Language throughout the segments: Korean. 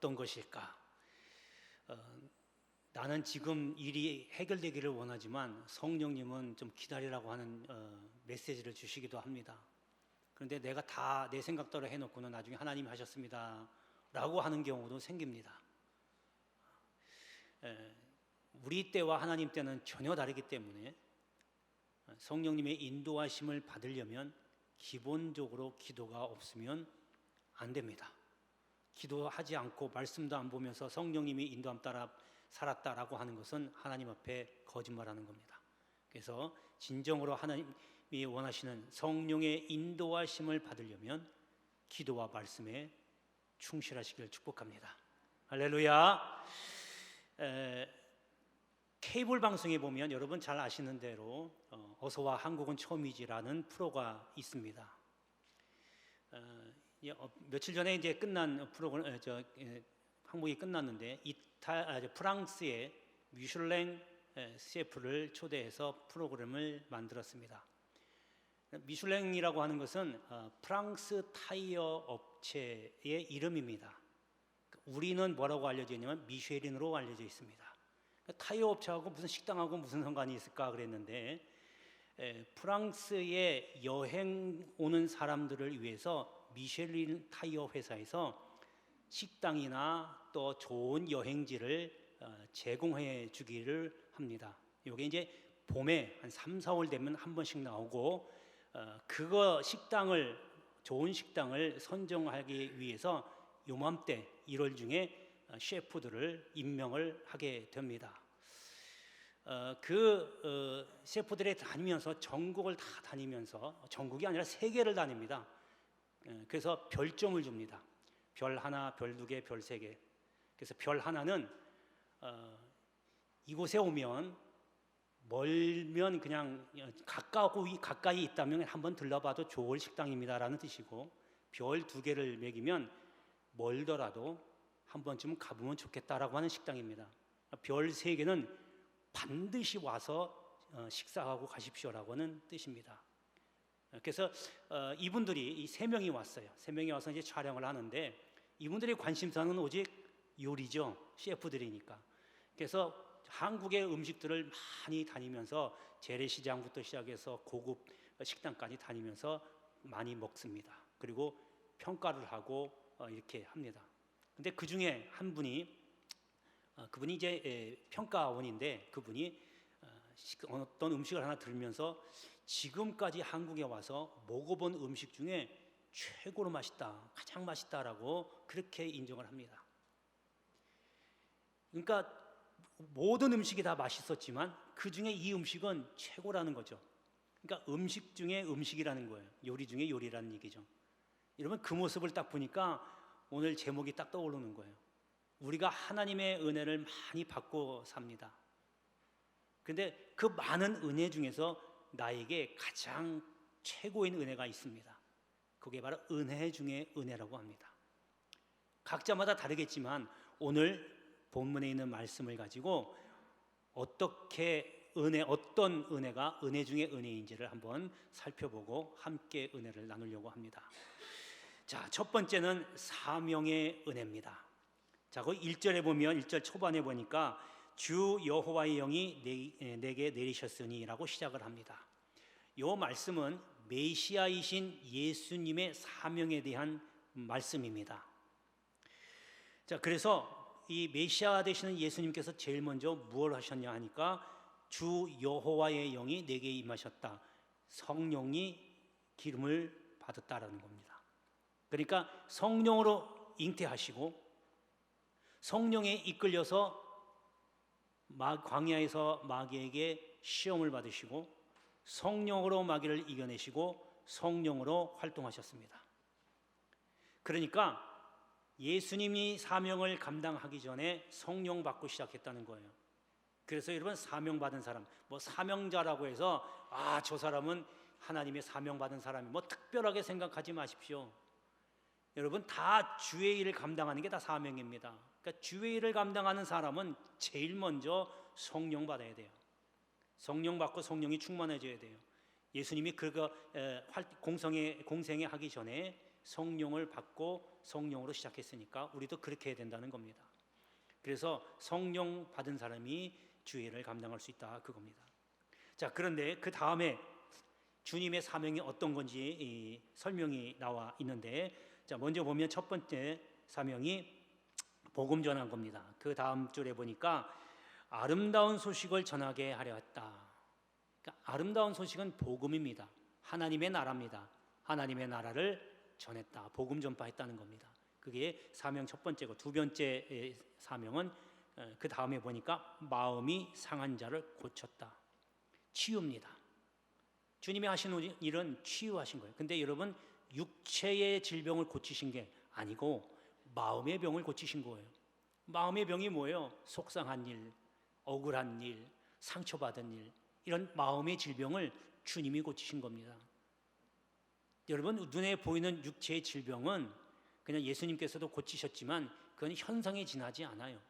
어떤 것일까? 나는 지금 일이 해결되기를 원하지만 성령님은 좀 기다리라고 하는 메시지를 주시기도 합니다. 그런데 내가 다 내 생각대로 해놓고는 나중에 하나님이 하셨습니다 라고 하는 경우도 생깁니다. 우리 때와 하나님 때는 전혀 다르기 때문에 성령님의 인도하심을 받으려면 기본적으로 기도가 없으면 안 됩니다. 기도하지 않고 말씀도 안 보면서 성령님이 인도함 따라 살았다라고 하는 것은 하나님 앞에 거짓말하는 겁니다. 그래서 진정으로 하나님이 원하시는 성령의 인도하심을 받으려면 기도와 말씀에 충실하시기를 축복합니다. 할렐루야. 케이블 방송에 보면 여러분 잘 아시는 대로 어서와 한국은 처음이지라는 프로가 있습니다. 며칠 전에 이제 끝난 프로그램, 항목이 끝났는데 프랑스의 미슐랭 셰프를 초대해서 프로그램을 만들었습니다. 미슐랭이라고 하는 것은 프랑스 타이어 업체의 이름입니다. 우리는 뭐라고 알려져 있냐면 미쉐린으로 알려져 있습니다. 타이어 업체하고 무슨 식당하고 무슨 상관이 있을까 그랬는데 프랑스에 여행 오는 사람들을 위해서 미쉐린 타이어 회사에서 식당이나 또 좋은 여행지를 제공해 주기를 합니다. 이게 이제 봄에 한 3, 4월 되면 한 번씩 나오고 그거 좋은 식당을 선정하기 위해서 요맘때 1월 중에 셰프들을 임명을 하게 됩니다. 셰프들이 다니면서 전국을 다 다니면서 전국이 아니라 세계를 다닙니다. 그래서 별점을 줍니다. 별 하나, 별 2개, 별 3개. 그래서 별 하나는 이곳에 오면 멀면 그냥 가까이 있다면 한번 들러봐도 좋을 식당입니다라는 뜻이고, 별 2개를 매기면 멀더라도 한 번쯤 가보면 좋겠다라고 하는 식당입니다. 별 3개는 반드시 와서 식사하고 가십시오라고 하는 뜻입니다. 그래서 이분들이 이 3명이 왔어요. 3명이 와서 이제 촬영을 하는데 이분들의 관심사는 오직 요리죠. 셰프들이니까. 그래서 한국의 음식들을 많이 다니면서 재래시장부터 시작해서 고급 식당까지 다니면서 많이 먹습니다. 그리고 평가를 하고 이렇게 합니다. 근데 그 중에 한 분이 그분이 이제 평가원인데 그분이 어떤 음식을 하나 들으면서 지금까지 한국에 와서 먹어본 음식 중에 최고로 맛있다, 가장 맛있다라고 그렇게 인정을 합니다. 그러니까 모든 음식이 다 맛있었지만 그 중에 이 음식은 최고라는 거죠. 그러니까 음식 중에 음식이라는 거예요. 요리 중에 요리라는 얘기죠. 여러분 그 모습을 딱 보니까 오늘 제목이 딱 떠오르는 거예요. 우리가 하나님의 은혜를 많이 받고 삽니다. 그런데 그 많은 은혜 중에서 나에게 가장 최고인 은혜가 있습니다. 그게 바로 은혜 중에 은혜라고 합니다. 각자마다 다르겠지만 오늘 본문에 있는 말씀을 가지고 어떤 은혜가 은혜 중에 은혜인지를 한번 살펴보고 함께 은혜를 나누려고 합니다. 자, 첫 번째는 사명의 은혜입니다. 자, 그 1절에 보면 1절 초반에 보니까 주 여호와의 영이 내게 내리셨으니라고 시작을 합니다. 이 말씀은 메시아이신 예수님의 사명에 대한 말씀입니다. 자, 그래서 이 메시아 되시는 예수님께서 제일 먼저 무엇을 하셨냐 하니까 주 여호와의 영이 내게 임하셨다. 성령이 기름을 받았다라는 겁니다. 그러니까 성령으로 잉태하시고 성령에 이끌려서 광야에서 마귀에게 시험을 받으시고 성령으로 마귀를 이겨내시고 성령으로 활동하셨습니다. 그러니까 예수님이 사명을 감당하기 전에 성령 받고 시작했다는 거예요. 그래서 여러분 사명받은 사람, 사명자라고 해서 저 사람은 하나님의 사명받은 사람이 특별하게 생각하지 마십시오. 여러분 다 주의 일을 감당하는 게 다 사명입니다. 그러니까 주의 일을 감당하는 사람은 제일 먼저 성령 받아야 돼요. 성령 받고 성령이 충만해져야 돼요. 예수님이 그거 공생에 하기 전에 성령을 받고 성령으로 시작했으니까 우리도 그렇게 해야 된다는 겁니다. 그래서 성령 받은 사람이 주일을 감당할 수 있다 그겁니다. 자, 그런데 그 다음에 주님의 사명이 어떤 건지 설명이 나와 있는데, 자, 먼저 보면 첫 번째 사명이 복음 전한 겁니다. 그 다음 줄에 보니까 아름다운 소식을 전하게 하려 했다. 그러니까 아름다운 소식은 복음입니다. 하나님의 나라입니다. 하나님의 나라를 전했다. 복음 전파했다는 겁니다. 그게 사명 첫 번째고, 두 번째 사명은 그 다음에 보니까 마음이 상한 자를 고쳤다. 치유입니다. 주님이 하신 일은 치유하신 거예요. 근데 여러분, 육체의 질병을 고치신 게 아니고 마음의 병을 고치신 거예요. 마음의 병이 뭐예요? 속상한 일, 억울한 일, 상처받은 일, 이런 마음의 질병을 주님이 고치신 겁니다. 여러분, 눈에 보이는 육체의 질병은 그냥 예수님께서도 고치셨지만 그건 현상에 지나지 않아요.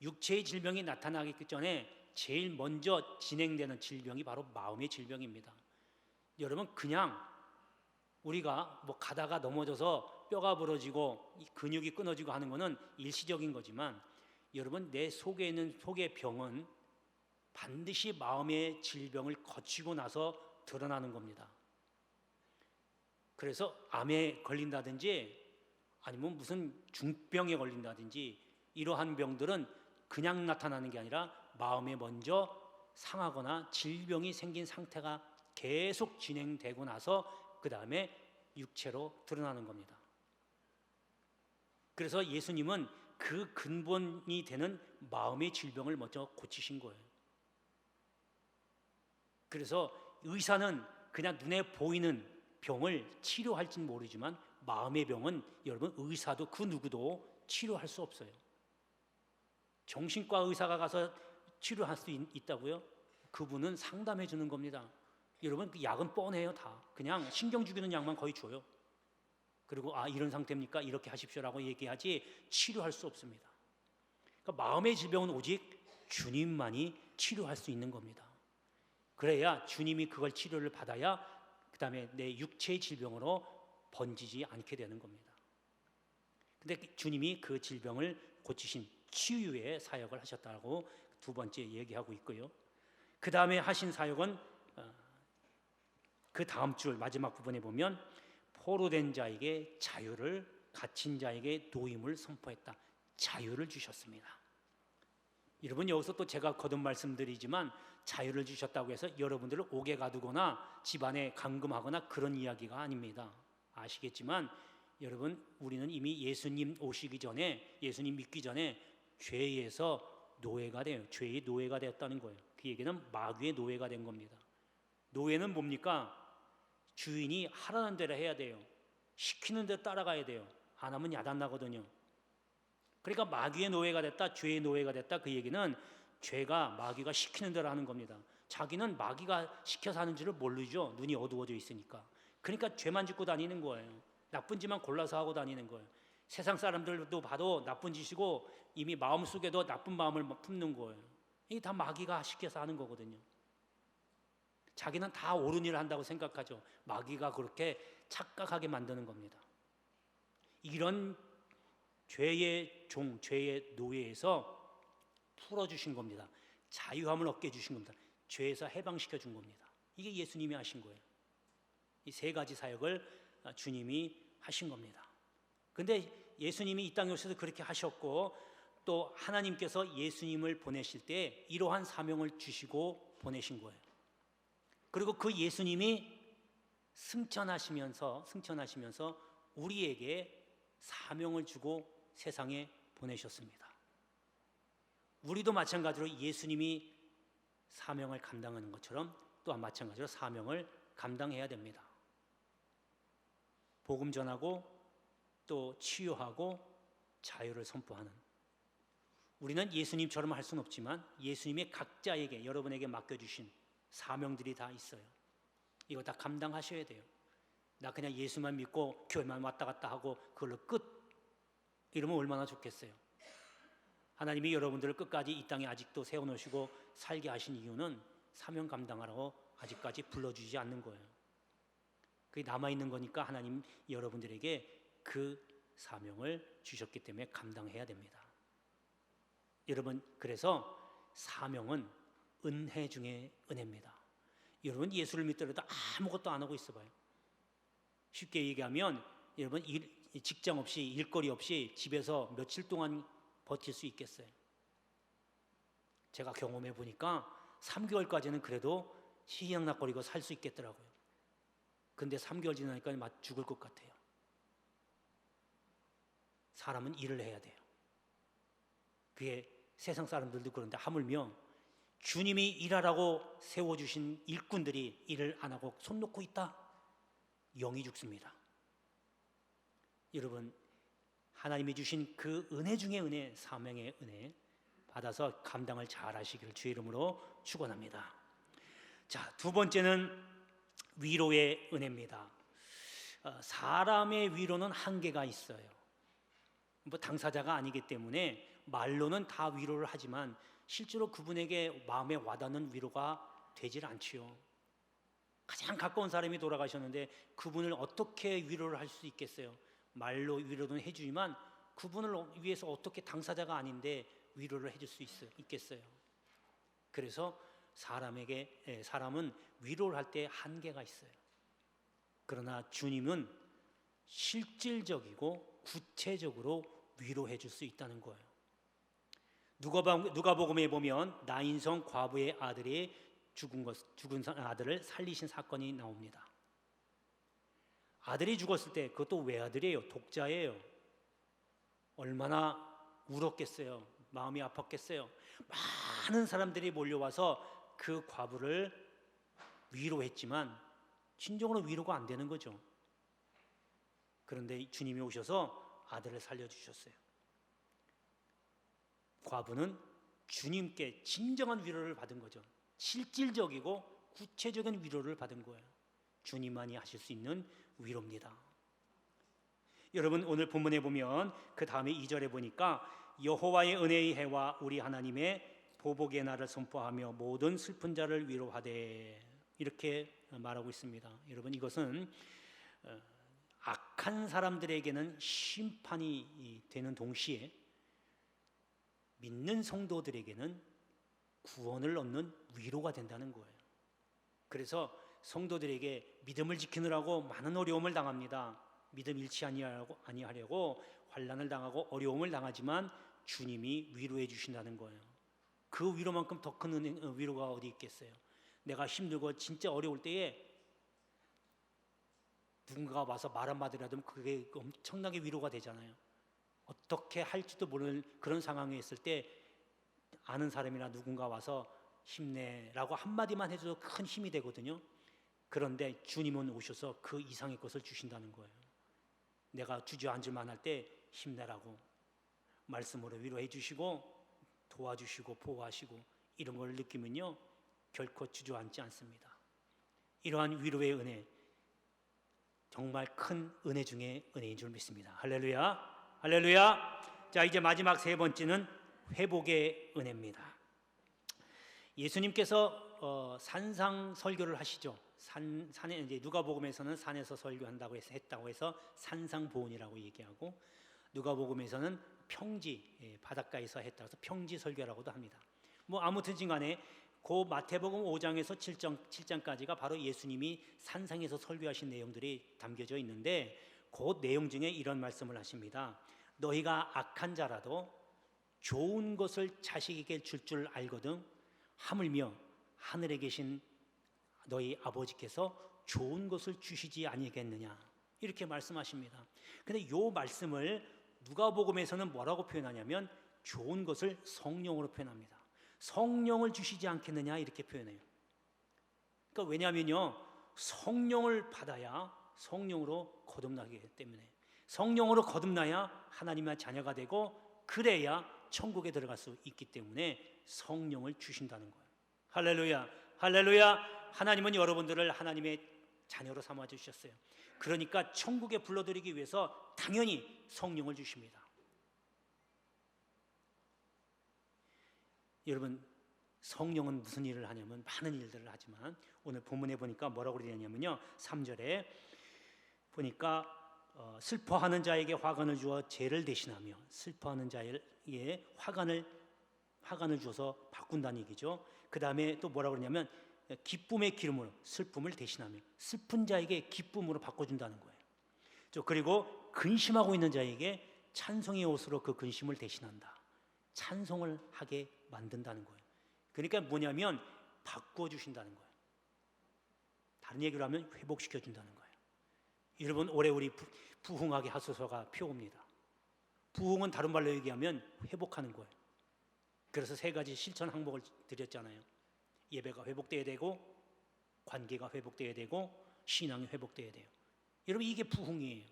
육체의 질병이 나타나기 전에 제일 먼저 진행되는 질병이 바로 마음의 질병입니다. 여러분, 그냥 우리가 뭐 가다가 넘어져서 뼈가 부러지고 근육이 끊어지고 하는 것은 일시적인 거지만, 여러분, 내 속에 있는 속의 병은 반드시 마음의 질병을 거치고 나서 드러나는 겁니다. 그래서 암에 걸린다든지 아니면 무슨 중병에 걸린다든지 이러한 병들은 그냥 나타나는 게 아니라 마음에 먼저 상하거나 질병이 생긴 상태가 계속 진행되고 나서 그 다음에 육체로 드러나는 겁니다. 그래서 예수님은 그 근본이 되는 마음의 질병을 먼저 고치신 거예요. 그래서 의사는 그냥 눈에 보이는 병을 치료할지는 모르지만 마음의 병은 여러분, 의사도 그 누구도 치료할 수 없어요. 정신과 의사가 가서 치료할 수 있다고요? 그분은 상담해 주는 겁니다. 여러분, 그 약은 뻔해요. 다 그냥 신경 죽이는 약만 거의 줘요. 그리고 이런 상태입니까? 이렇게 하십시오라고 얘기하지 치료할 수 없습니다. 그러니까 마음의 질병은 오직 주님만이 치료할 수 있는 겁니다. 그래야 주님이 그걸 치료를 받아야 그 다음에 내 육체의 질병으로 번지지 않게 되는 겁니다. 근데 주님이 그 질병을 고치신 치유의 사역을 하셨다고 두 번째 얘기하고 있고요. 그 다음에 하신 사역은 그 다음 줄 마지막 부분에 보면 포로된 자에게 자유를, 갇힌 자에게 노임을 선포했다. 자유를 주셨습니다. 여러분, 여기서 또 제가 거듭 말씀드리지만 자유를 주셨다고 해서 여러분들을 옥에 가두거나 집안에 감금하거나 그런 이야기가 아닙니다. 아시겠지만 여러분, 우리는 이미 예수님 오시기 전에, 예수님 믿기 전에 죄에서 노예가 돼요. 죄의 노예가 되었다는 거예요. 그 얘기는 마귀의 노예가 된 겁니다. 노예는 뭡니까? 주인이 하라는 대로 해야 돼요. 시키는 대로 따라가야 돼요. 안 하면 야단나거든요. 그러니까 마귀의 노예가 됐다, 죄의 노예가 됐다, 그 얘기는 죄가 마귀가 시키는 대로 하는 겁니다. 자기는 마귀가 시켜서 하는 줄을 모르죠. 눈이 어두워져 있으니까. 그러니까 죄만 짓고 다니는 거예요. 나쁜 짓만 골라서 하고 다니는 거예요. 세상 사람들도 봐도 나쁜 짓이고 이미 마음속에도 나쁜 마음을 품는 거예요. 이게 다 마귀가 시켜서 하는 거거든요. 자기는 다 옳은 일을 한다고 생각하죠. 마귀가 그렇게 착각하게 만드는 겁니다. 이런 죄의 종, 죄의 노예에서 풀어주신 겁니다. 자유함을 얻게 해주신 겁니다. 죄에서 해방시켜 준 겁니다. 이게 예수님이 하신 거예요. 이 세 가지 사역을 주님이 하신 겁니다. 근데 예수님이 이 땅에 오셔서 그렇게 하셨고, 또 하나님께서 예수님을 보내실 때 이러한 사명을 주시고 보내신 거예요. 그리고 그 예수님이 승천하시면서 우리에게 사명을 주고 세상에 보내셨습니다. 우리도 마찬가지로 예수님이 사명을 감당하는 것처럼 또한 마찬가지로 사명을 감당해야 됩니다. 복음 전하고 또 치유하고 자유를 선포하는, 우리는 예수님처럼 할 수는 없지만 예수님의 각자에게, 여러분에게 맡겨주신 사명들이 다 있어요. 이거 다 감당하셔야 돼요. 나 그냥 예수만 믿고 교회만 왔다 갔다 하고 그걸로 끝, 이러면 얼마나 좋겠어요. 하나님이 여러분들을 끝까지 이 땅에 아직도 세워놓으시고 살게 하신 이유는 사명 감당하라고 아직까지 불러주지 않는 거예요. 그게 남아있는 거니까 하나님 여러분들에게 그 사명을 주셨기 때문에 감당해야 됩니다. 여러분, 그래서 사명은 은혜 중에 은혜입니다. 여러분, 예수를 믿더라도 아무것도 안 하고 있어봐요. 쉽게 얘기하면 여러분, 직장 없이, 일거리 없이 집에서 며칠 동안 버틸 수 있겠어요? 제가 경험해 보니까 3개월까지는 그래도 희양락거리고 살 수 있겠더라고요. 근데 3개월 지나니까 막 죽을 것 같아요. 사람은 일을 해야 돼요. 그게 세상 사람들도 그런데 하물며 주님이 일하라고 세워주신 일꾼들이 일을 안 하고 손 놓고 있다? 영이 죽습니다. 여러분, 하나님이 주신 그 은혜 중에 은혜, 사명의 은혜 받아서 감당을 잘 하시기를 주의 이름으로 축원합니다. 자, 두 번째는 위로의 은혜입니다. 사람의 위로는 한계가 있어요. 뭐 당사자가 아니기 때문에 말로는 다 위로를 하지만 실제로 그분에게 마음에 와닿는 위로가 되질 않지요. 가장 가까운 사람이 돌아가셨는데 그분을 어떻게 위로를 할 수 있겠어요? 말로 위로는 해주지만 그분을 위해서 어떻게 당사자가 아닌데 위로를 해줄 수 있겠어요? 그래서 사람은 위로를 할 때 한계가 있어요. 그러나 주님은 실질적이고 구체적으로 위로해 줄 수 있다는 거예요. 누가복음에 보면 나인성 과부의 아들이 죽은 아들을 살리신 사건이 나옵니다. 아들이 죽었을 때, 그것도 외아들이에요. 독자예요. 얼마나 울었겠어요. 마음이 아팠겠어요. 많은 사람들이 몰려와서 그 과부를 위로했지만 진정으로 위로가 안 되는 거죠. 그런데 주님이 오셔서 아들을 살려주셨어요. 과부는 주님께 진정한 위로를 받은 거죠. 실질적이고 구체적인 위로를 받은 거예요. 주님만이 하실 수 있는 위로입니다. 여러분, 오늘 본문에 보면 그 다음에 2절에 보니까 여호와의 은혜의 해와 우리 하나님의 보복의 날을 선포하며 모든 슬픈 자를 위로하되, 이렇게 말하고 있습니다. 여러분, 이것은 악한 사람들에게는 심판이 되는 동시에 믿는 성도들에게는 구원을 얻는 위로가 된다는 거예요. 그래서 성도들에게 믿음을 지키느라고 많은 어려움을 당합니다. 믿음 잃지 아니하려고 환난을 당하고 어려움을 당하지만 주님이 위로해 주신다는 거예요. 그 위로만큼 더 큰 위로가 어디 있겠어요? 내가 힘들고 진짜 어려울 때에 누군가가 와서 말 한마디라도 그게 엄청나게 위로가 되잖아요. 어떻게 할지도 모르는 그런 상황에 있을 때 아는 사람이나 누군가 와서 힘내라고 한마디만 해줘도 큰 힘이 되거든요. 그런데 주님은 오셔서 그 이상의 것을 주신다는 거예요. 내가 주저앉을 만할 때 힘내라고 말씀으로 위로해 주시고 도와주시고 보호하시고, 이런 걸 느끼면요 결코 주저앉지 않습니다. 이러한 위로의 은혜, 정말 큰 은혜 중에 은혜인 줄 믿습니다. 할렐루야, 할렐루야. 자, 이제 마지막 세 번째는 회복의 은혜입니다. 예수님께서 산상 설교를 하시죠. 산에 이제 누가복음에서는 산에서 설교한다고 했다고 해서 산상보훈이라고 얘기하고, 누가복음에서는 평지, 바닷가에서 했다고 해서 평지 설교라고도 합니다. 뭐 아무튼 간에 그 마태복음 5장에서 7장까지가 바로 예수님이 산상에서 설교하신 내용들이 담겨져 있는데, 그 내용 중에 이런 말씀을 하십니다. 너희가 악한 자라도 좋은 것을 자식에게 줄 알거든 하물며 하늘에 계신 너희 아버지께서 좋은 것을 주시지 아니겠느냐, 이렇게 말씀하십니다. 근데 이 말씀을 누가복음에서는 뭐라고 표현하냐면 좋은 것을 성령으로 표현합니다. 성령을 주시지 않겠느냐, 이렇게 표현해요. 그러니까 왜냐하면요 성령을 받아야 성령으로 거듭나기 때문에, 성령으로 거듭나야 하나님의 자녀가 되고 그래야 천국에 들어갈 수 있기 때문에 성령을 주신다는 거예요. 할렐루야, 할렐루야. 하나님은 여러분들을 하나님의 자녀로 삼아 주셨어요. 그러니까 천국에 불러들이기 위해서 당연히 성령을 주십니다. 여러분, 성령은 무슨 일을 하냐면 많은 일들을 하지만 오늘 본문에 보니까 뭐라고 그러냐면요 3절에 보니까 슬퍼하는 자에게 화관을 주어 죄를 대신하며, 슬퍼하는 자에게 화관을 주어서 바꾼다는 얘기죠. 그 다음에 또 뭐라고 그러냐면 기쁨의 기름으로 슬픔을 대신하며, 슬픈 자에게 기쁨으로 바꿔준다는 거예요. 그리고 근심하고 있는 자에게 찬송의 옷으로 그 근심을 대신한다. 찬송을 하게 만든다는 거예요. 그러니까 뭐냐면 바꿔주신다는 거예요. 다른 얘기로 하면 회복시켜준다는 거예요. 여러분, 올해 우리 부흥하게 하소서가 표어입니다. 부흥은 다른 말로 얘기하면 회복하는 거예요. 그래서 3가지 실천 항목을 드렸잖아요. 예배가 회복돼야 되고, 관계가 회복돼야 되고, 신앙이 회복돼야 돼요. 여러분, 이게 부흥이에요.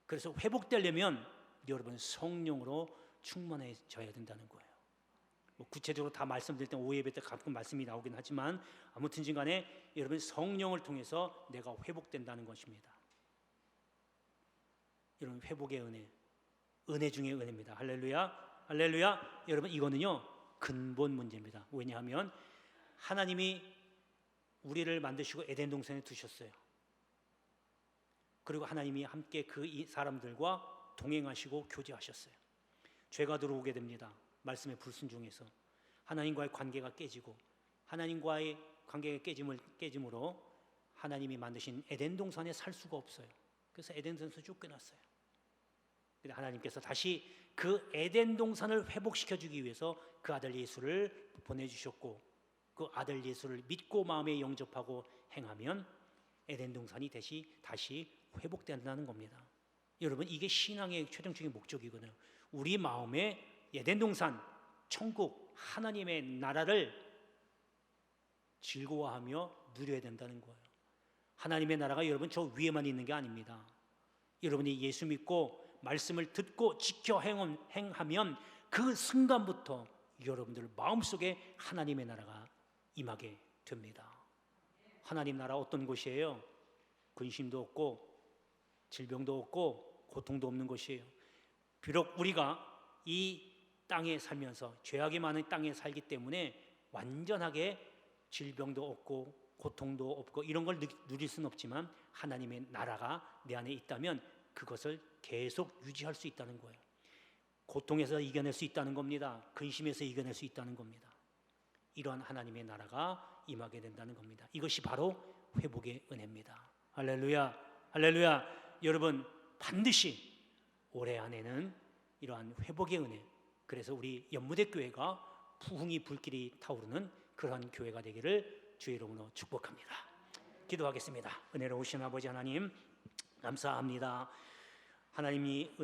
그래서 회복되려면 여러분 성령으로 충만해져야 된다는 거예요. 구체적으로 다 말씀드릴 때 오예배 때 가끔 말씀이 나오긴 하지만, 아무튼 간에 여러분 성령을 통해서 내가 회복된다는 것입니다. 여러분, 회복의 은혜 중에 은혜입니다. 할렐루야, 할렐루야. 여러분, 이거는요 근본 문제입니다. 왜냐하면 하나님이 우리를 만드시고 에덴 동산에 두셨어요. 그리고 하나님이 함께 그 사람들과 동행하시고 교제하셨어요. 죄가 들어오게 됩니다. 말씀의 불순종에서 하나님과의 관계가 깨지고, 하나님과의 관계가 깨짐으로 하나님이 만드신 에덴 동산에 살 수가 없어요. 그래서 에덴 동산에서 쫓겨났어요. 근데 하나님께서 다시 그 에덴 동산을 회복시켜 주기 위해서 그 아들 예수를 보내주셨고, 그 아들 예수를 믿고 마음에 영접하고 행하면 에덴 동산이 다시 회복된다는 겁니다. 여러분, 이게 신앙의 최종적인 목적이거든요. 우리 마음에 에덴 동산, 천국, 하나님의 나라를 즐거워하며 누려야 된다는 거예요. 하나님의 나라가 여러분 저 위에만 있는 게 아닙니다. 여러분이 예수 믿고 말씀을 듣고 지켜 행하면 그 순간부터 여러분들 마음속에 하나님의 나라가 임하게 됩니다. 하나님 나라 어떤 곳이에요? 근심도 없고 질병도 없고 고통도 없는 곳이에요. 비록 우리가 이 땅에 살면서 죄악이 많은 땅에 살기 때문에 완전하게 질병도 없고 고통도 없고 이런 걸 누릴 수는 없지만, 하나님의 나라가 내 안에 있다면 그것을 계속 유지할 수 있다는 거예요. 고통에서 이겨낼 수 있다는 겁니다. 근심에서 이겨낼 수 있다는 겁니다. 이러한 하나님의 나라가 임하게 된다는 겁니다. 이것이 바로 회복의 은혜입니다. 할렐루야, 할렐루야. 여러분, 반드시 올해 안에는 이러한 회복의 은혜, 그래서 우리 연무대교회가 부흥이 불길이 타오르는 그러한 교회가 되기를 주의 이름으로 축복합니다. 기도하겠습니다. 은혜로우신 아버지 하나님, 감사합니다. 하나님이 은혜